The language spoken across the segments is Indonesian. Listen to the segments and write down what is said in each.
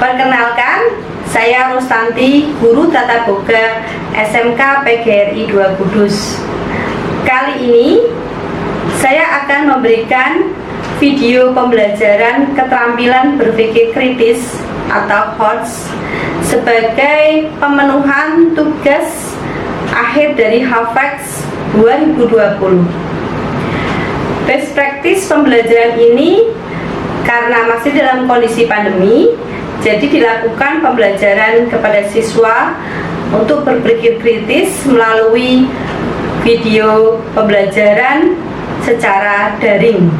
Perkenalkan, saya Rustanti, guru tata boga SMK PGRI 2 Kudus. Kali ini saya akan memberikan video pembelajaran keterampilan berpikir kritis atau HOTS sebagai pemenuhan tugas akhir dari HAFEX 2020. Best practice pembelajaran ini karena masih dalam kondisi pandemi, jadi dilakukan pembelajaran kepada siswa untuk berpikir kritis melalui video pembelajaran secara daring.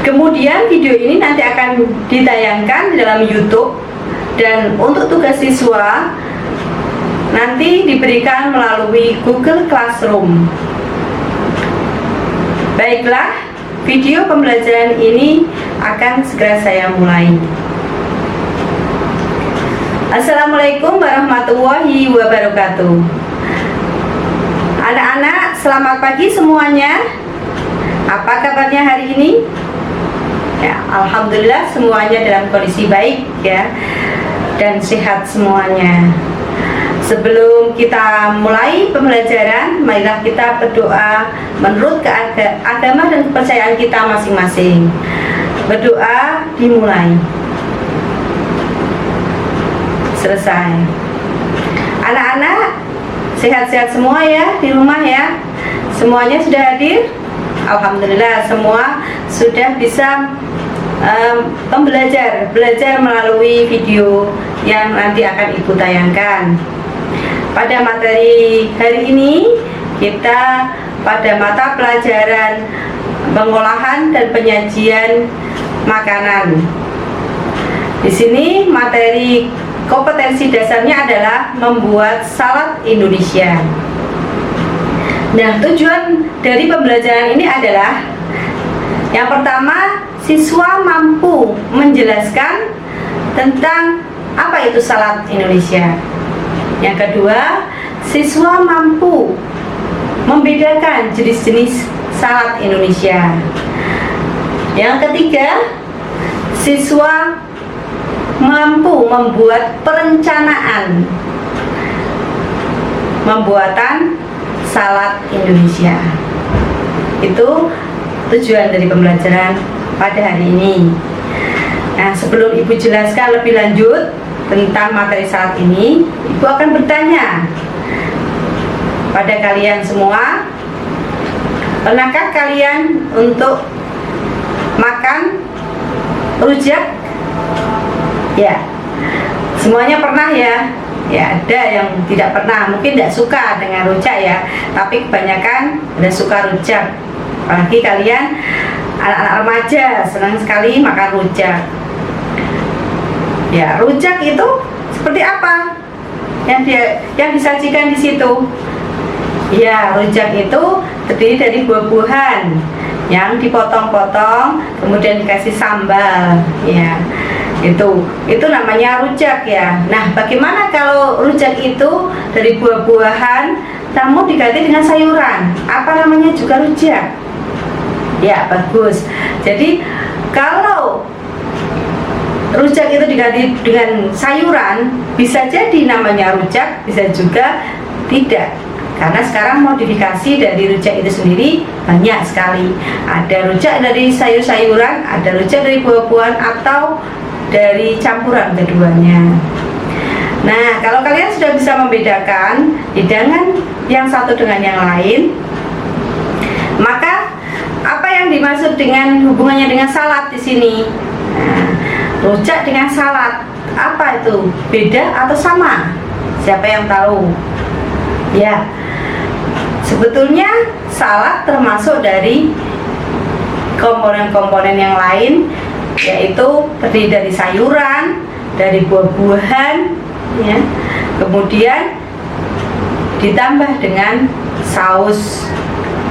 Kemudian video ini nanti akan ditayangkan di dalam YouTube, dan untuk tugas siswa nanti diberikan melalui Google Classroom. Baiklah, video pembelajaran ini akan segera saya mulai. Assalamualaikum warahmatullahi wabarakatuh. Anak-anak, selamat pagi semuanya. Apa kabarnya hari ini? Ya, alhamdulillah semuanya dalam kondisi baik ya, dan sehat semuanya. Sebelum kita mulai pembelajaran, marilah kita berdoa menurut agama dan kepercayaan kita masing-masing. Berdoa dimulai. Selesai. Anak-anak sehat-sehat semua ya di rumah ya. Semuanya sudah hadir? Alhamdulillah semua sudah bisa belajar melalui video yang nanti akan Ibu tayangkan. Pada materi hari ini kita pada mata pelajaran pengolahan dan penyajian makanan. Di sini materi kompetensi dasarnya adalah membuat salad Indonesia. Nah, tujuan dari pembelajaran ini adalah yang pertama, siswa mampu menjelaskan tentang apa itu salad Indonesia. Yang kedua, siswa mampu membedakan jenis-jenis salad Indonesia. Yang ketiga, siswa mampu membuat perencanaan pembuatan salad Indonesia. Itu tujuan dari pembelajaran pada hari ini. Nah, sebelum Ibu jelaskan lebih lanjut tentang materi salad ini, Ibu akan bertanya pada kalian semua, pernahkah kalian untuk makan rujak? Ya, semuanya pernah ya. Ya, ada yang tidak pernah, mungkin tidak suka dengan rujak ya, tapi kebanyakan ada suka rujak. Apalagi kalian anak-anak remaja senang sekali makan rujak. Ya, rujak itu seperti apa yang disajikan di situ? Ya, rujak itu terdiri dari buah-buahan yang dipotong-potong, kemudian dikasih sambal. Ya, itu namanya rujak ya. Nah, bagaimana kalau rujak itu dari buah-buahan namun diganti dengan sayuran? Apa namanya juga rujak? Ya, bagus. Jadi kalau rujak itu diganti dengan sayuran, bisa jadi namanya rujak, bisa juga tidak. Karena sekarang modifikasi dari rujak itu sendiri banyak sekali. Ada rujak dari sayur-sayuran, ada rujak dari buah-buahan, atau dari campuran keduanya. Nah, kalau kalian sudah bisa membedakan hidangan yang satu dengan yang lain, maka apa yang dimaksud dengan hubungannya dengan salad di sini? Nah, rujak dengan salad, apa itu? Beda atau sama? Siapa yang tahu? Ya, sebetulnya salad termasuk dari komponen-komponen yang lain, yaitu terdiri dari sayuran, dari buah-buahan, ya, kemudian ditambah dengan saus.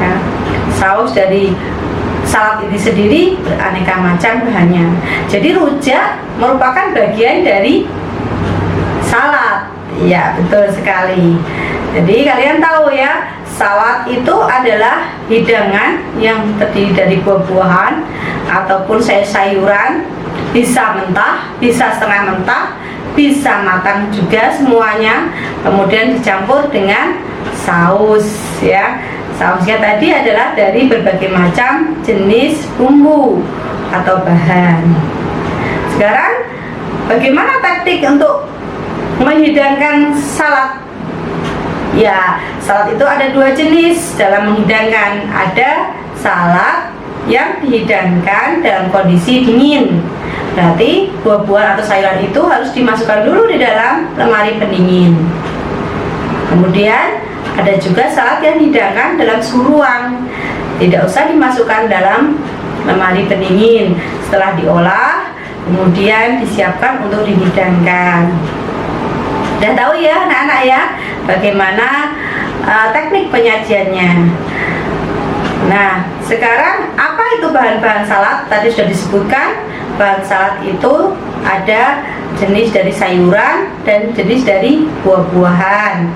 Ya, saus dari salad ini sendiri beraneka macam bahannya. Jadi rujak merupakan bagian dari salad. Ya, betul sekali. Jadi kalian tahu ya, salad itu adalah hidangan yang terdiri dari buah-buahan ataupun sayur-sayuran bisa mentah, bisa setengah mentah, bisa matang juga semuanya. Kemudian dicampur dengan saus ya. Sausnya tadi adalah dari berbagai macam jenis bumbu atau bahan. Sekarang bagaimana taktik untuk menghidangkan salad? Ya, salad itu ada dua jenis dalam menghidangkan. Ada salad yang dihidangkan dalam kondisi dingin. Berarti buah-buahan atau sayuran itu harus dimasukkan dulu di dalam lemari pendingin. Kemudian ada juga salad yang dihidangkan dalam suhu ruang. Tidak usah dimasukkan dalam lemari pendingin. Setelah diolah, kemudian disiapkan untuk dihidangkan. Sudah tahu ya anak-anak ya bagaimana teknik penyajiannya. Nah, sekarang apa itu bahan-bahan salad? Tadi sudah disebutkan, bahan salad itu ada jenis dari sayuran dan jenis dari buah-buahan,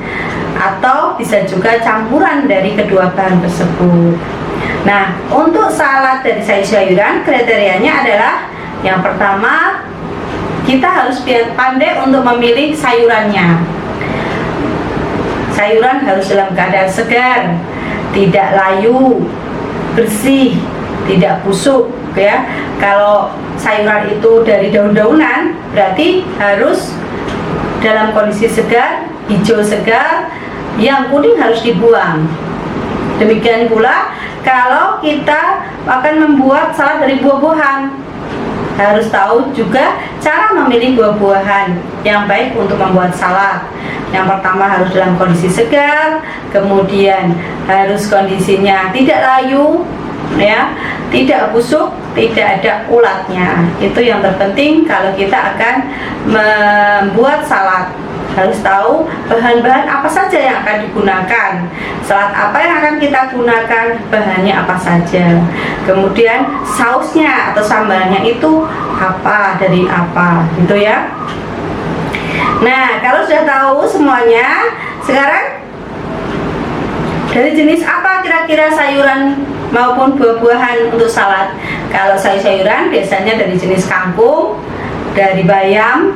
atau bisa juga campuran dari kedua bahan tersebut. Nah, untuk salad dari sayur-sayuran kriterianya adalah yang pertama, kita harus pandai untuk memilih sayurannya. Sayuran harus dalam keadaan segar, tidak layu, bersih, tidak busuk ya. Kalau sayuran itu dari daun-daunan, berarti harus dalam kondisi segar, hijau segar, yang kuning harus dibuang. Demikian pula kalau kita akan membuat salad dari buah-buahan, harus tahu juga cara memilih buah-buahan yang baik untuk membuat salad. Yang pertama harus dalam kondisi segar, kemudian harus kondisinya tidak layu ya, tidak busuk, tidak ada ulatnya. Itu yang terpenting kalau kita akan membuat salad. Harus tahu bahan-bahan apa saja yang akan digunakan, salad apa yang akan kita gunakan, bahannya apa saja, kemudian sausnya atau sambalnya itu apa, dari apa, gitu ya. Nah, kalau sudah tahu semuanya, sekarang dari jenis apa kira-kira sayuran maupun buah-buahan untuk salad? Kalau sayur-sayuran biasanya dari jenis kangkung, dari bayam,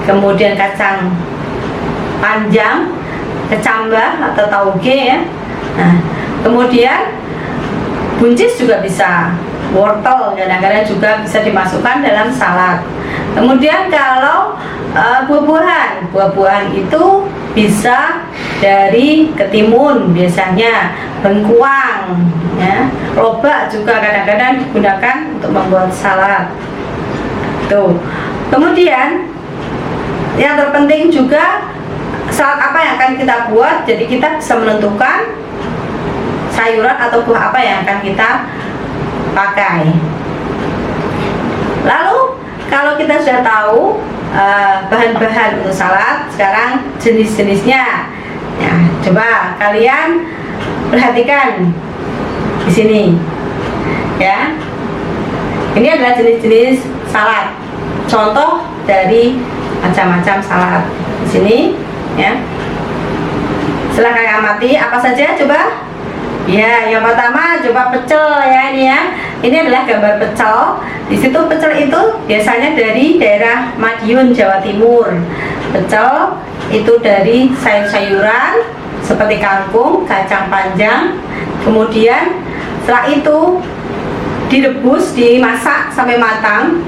kemudian kacang panjang, kecambah atau tauge ya. Nah, kemudian buncis juga bisa, wortel kadang-kadang juga bisa dimasukkan dalam salad. Kemudian kalau buah-buahan itu bisa dari ketimun biasanya, bengkuang ya, lobak juga kadang-kadang digunakan untuk membuat salad. Tuh. Kemudian yang terpenting juga salad apa yang akan kita buat, jadi kita bisa menentukan sayuran atau buah apa yang akan kita pakai. Lalu kalau kita sudah tahu bahan-bahan untuk salad, sekarang jenis-jenisnya. Ya, coba kalian perhatikan di sini. Ya. Ini adalah jenis-jenis salad. Contoh dari macam-macam salad di sini. Ya, silahkan amati apa saja coba. Ya, yang pertama coba pecel ya, ini ya. Ini adalah gambar pecel. Di situ pecel itu biasanya dari daerah Madiun, Jawa Timur. Pecel itu dari sayur-sayuran seperti kangkung, kacang panjang. Kemudian setelah itu direbus, dimasak sampai matang.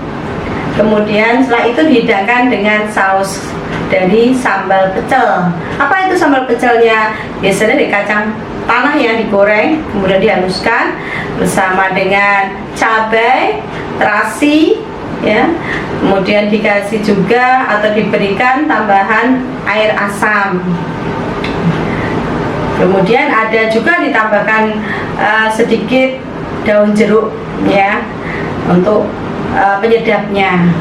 Kemudian setelah itu dihidangkan dengan saus dari sambal pecel. Apa itu sambal pecelnya? Biasanya dari kacang tanah yang digoreng, kemudian dihaluskan bersama dengan cabai, terasi, ya. Kemudian dikasih juga atau diberikan tambahan air asam. Kemudian ada juga ditambahkan sedikit daun jeruk, ya, untuk penyedapnya.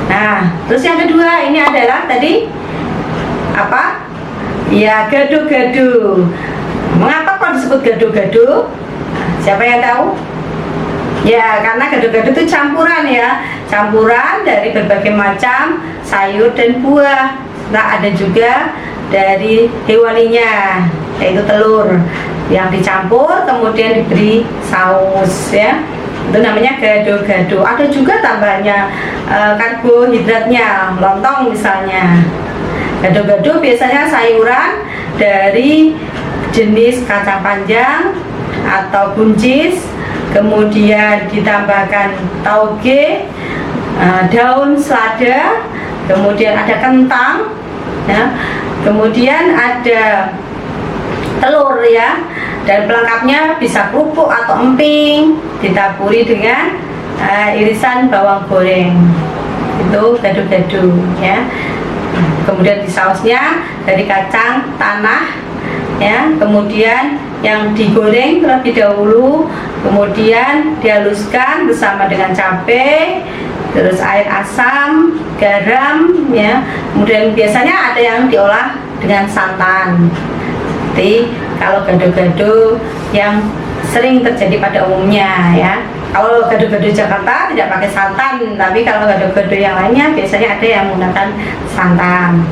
Nah, terus yang kedua ini adalah tadi apa? Ya, gado-gado. Mengapa kok disebut gado-gado? Siapa yang tahu? Ya, karena gado-gado itu campuran ya, campuran dari berbagai macam sayur dan buah. Nah, ada juga dari hewaninya, yaitu telur yang dicampur kemudian diberi saus ya. itu namanya gado-gado. Ada juga tambahannya karbohidratnya, lontong misalnya. Gado-gado biasanya sayuran dari jenis kacang panjang atau buncis, kemudian ditambahkan tauge, daun selada, kemudian ada kentang, ya, kemudian ada telur ya, dan pelengkapnya bisa kerupuk atau emping ditaburi dengan irisan bawang goreng. Itu gado-gado ya. Kemudian di sausnya dari kacang tanah ya, kemudian yang digoreng terlebih dahulu, kemudian dihaluskan bersama dengan cabai, terus air asam, garam ya. Kemudian biasanya ada yang diolah dengan santan. Seperti kalau gado-gado yang sering terjadi pada umumnya ya. Kalau gado-gado Jakarta tidak pakai santan, tapi kalau gado-gado yang lainnya biasanya ada yang menggunakan santan.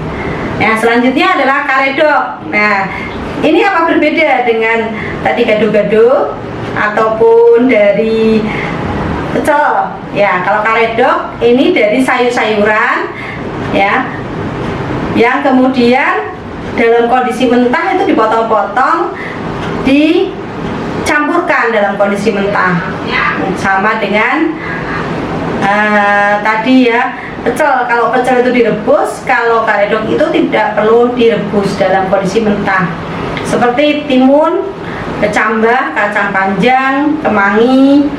Nah, selanjutnya adalah karedok. Nah, ini apa berbeda dengan tadi gado-gado ataupun dari pecel? Ya, kalau karedok ini dari sayur-sayuran ya, yang kemudian dalam kondisi mentah itu dipotong-potong, dicampurkan dalam kondisi mentah, sama dengan tadi ya pecel. Kalau pecel itu direbus, kalau karedok itu tidak perlu direbus dalam kondisi mentah. Seperti timun, kecambah, kacang panjang, kemangi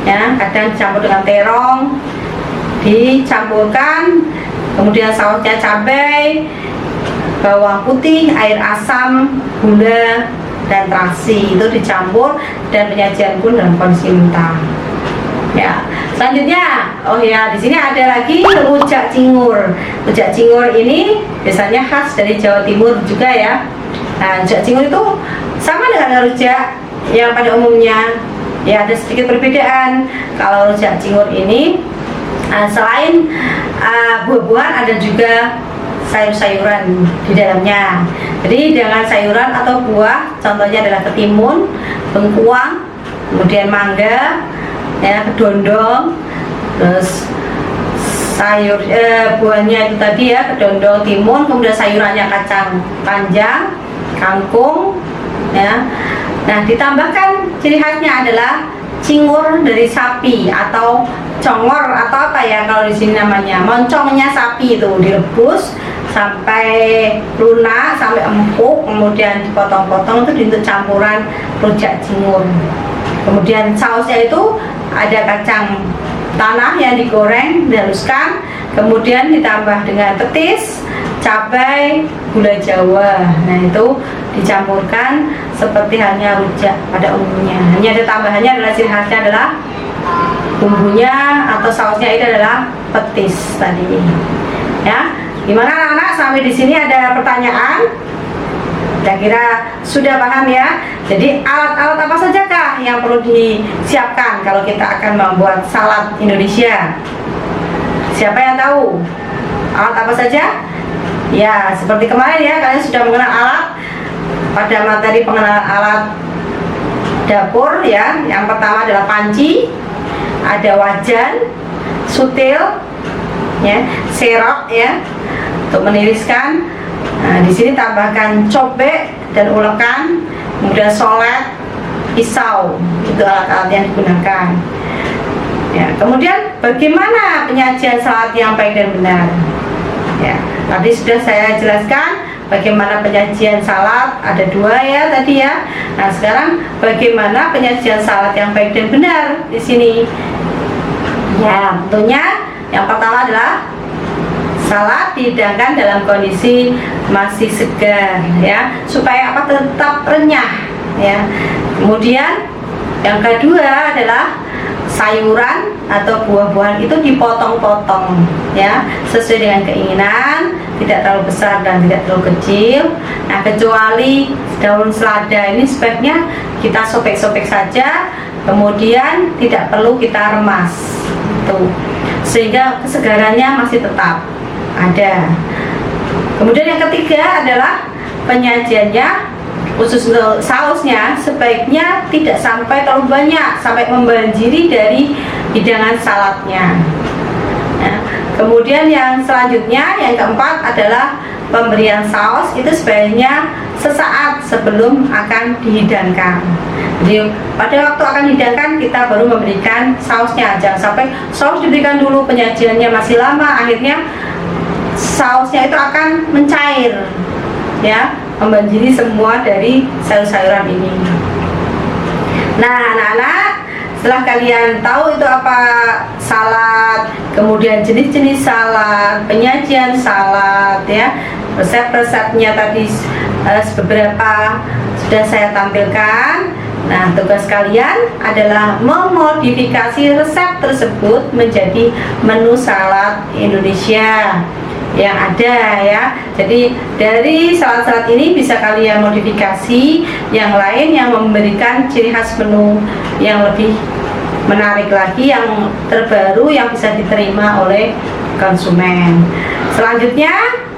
ya, kadang dicampur dengan terong, dicampurkan, kemudian sausnya cabai, bawang putih, air asam, gula, dan terasi itu dicampur, dan penyajian pun dalam kondisi mentah. Ya, selanjutnya, oh ya, di sini ada lagi rujak cingur. Rujak cingur ini biasanya khas dari Jawa Timur juga ya. Nah, rujak cingur itu sama dengan rujak yang pada umumnya. Ya, ada sedikit perbedaan. Kalau rujak cingur ini selain buah-buahan, ada juga sayur-sayuran di dalamnya. Jadi dengan sayuran atau buah, contohnya adalah ketimun, bengkuang, kemudian mangga, ya, kedondong, terus sayur buahnya itu tadi ya, kedondong, timun, kemudian sayurannya kacang panjang, kangkung, ya. Nah, ditambahkan ciri khasnya adalah cingur dari sapi atau congor atau apa ya kalau di sini namanya, moncongnya sapi itu direbus sampai lunak, sampai empuk, kemudian dipotong-potong itu untuk campuran rujak cingur. Kemudian sausnya itu ada kacang tanah yang digoreng, dihaluskan, kemudian ditambah dengan petis, cabai, gula Jawa. Nah, itu dicampurkan seperti halnya rujak pada umumnya. Hanya ada tambahannya adalah ciri khasnya adalah bumbunya atau sausnya itu adalah petis tadi. Ya, gimana anak-anak, sampai di sini ada pertanyaan? Kira-kira sudah paham ya? Jadi alat-alat apa sajakah yang perlu disiapkan kalau kita akan membuat salad Indonesia? Siapa yang tahu? Alat apa saja? Ya, seperti kemarin ya, kalian sudah mengenal alat pada materi pengenalan alat dapur ya. Yang pertama adalah panci, ada wajan, sutil, ya, serok ya, untuk meniriskan. Nah, di sini tambahkan cobek dan ulekan, kemudian solet, pisau, itu alat-alat yang digunakan. Ya, kemudian bagaimana penyajian salad yang baik dan benar? Ya, tadi sudah saya jelaskan bagaimana penyajian salad, ada dua ya tadi ya. Nah, sekarang bagaimana penyajian salad yang baik dan benar di sini? Ya, tentunya yang pertama adalah salad dihidangkan dalam kondisi masih segar ya, supaya apa, tetap renyah ya. Kemudian yang kedua adalah sayuran atau buah-buahan itu dipotong-potong ya, sesuai dengan keinginan, tidak terlalu besar dan tidak terlalu kecil. Nah, kecuali daun selada ini sebaiknya kita sobek-sobek saja, kemudian tidak perlu kita remas tuh, sehingga kesegarannya masih tetap ada. Kemudian yang ketiga adalah penyajiannya khusus untuk sausnya sebaiknya tidak sampai terlalu banyak sampai membanjiri dari hidangan saladnya. Nah, kemudian yang selanjutnya, yang keempat adalah pemberian saus itu sebaiknya sesaat sebelum akan dihidangkan. Jadi pada waktu akan dihidangkan kita baru memberikan sausnya, jangan sampai saus diberikan dulu, penyajiannya masih lama, akhirnya sausnya itu akan mencair, ya, membanjiri semua dari sayur-sayuran ini. Nah, anak-anak, setelah kalian tahu itu apa salad, kemudian jenis-jenis salad, penyajian salad, ya, resep-resepnya tadi beberapa sudah saya tampilkan. Nah, tugas kalian adalah memodifikasi resep tersebut menjadi menu salad Indonesia yang ada, ya. Jadi dari salad-salad ini bisa kalian modifikasi yang lain yang memberikan ciri khas menu yang lebih menarik lagi, yang terbaru, yang bisa diterima oleh konsumen. Selanjutnya,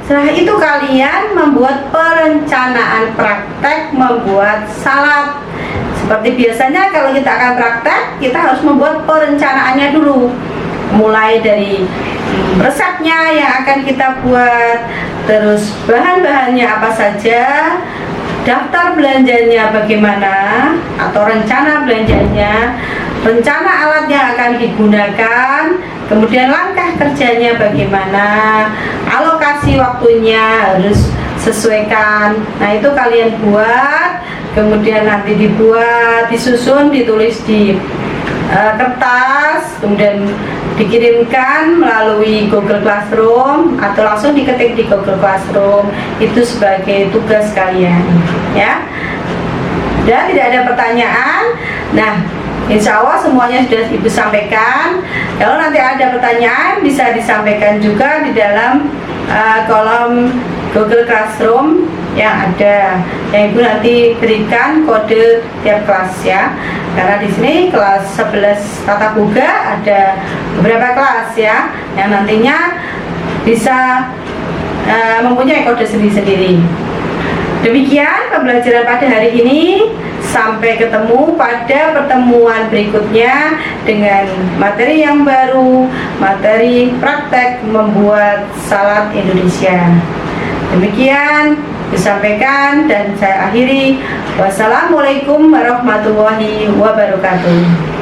setelah itu kalian membuat perencanaan praktek membuat salad. Seperti biasanya kalau kita akan praktek, kita harus membuat perencanaannya dulu. Mulai dari resepnya yang akan kita buat, terus bahan-bahannya apa saja, daftar belanjanya bagaimana, atau rencana belanjanya, rencana alat yang akan digunakan, kemudian langkah kerjanya bagaimana, alokasi waktunya harus sesuaikan. Nah, itu kalian buat, kemudian nanti dibuat, disusun, ditulis di kertas, kemudian dikirimkan melalui Google Classroom atau langsung diketik di Google Classroom. Itu sebagai tugas kalian, ya. Dan tidak ada pertanyaan. Nah, insya Allah semuanya sudah Ibu sampaikan. Kalau nanti ada pertanyaan bisa disampaikan juga di dalam kolom Google Classroom yang ada, yang Ibu nanti berikan kode tiap kelas, ya. Karena di sini kelas 11 Tata Boga ada beberapa kelas, ya, yang nantinya bisa mempunyai kode sendiri-sendiri. Demikian pembelajaran pada hari ini. Sampai ketemu pada pertemuan berikutnya dengan materi yang baru, materi praktek membuat salad Indonesia. Demikian disampaikan dan saya akhiri. Wassalamualaikum warahmatullahi wabarakatuh.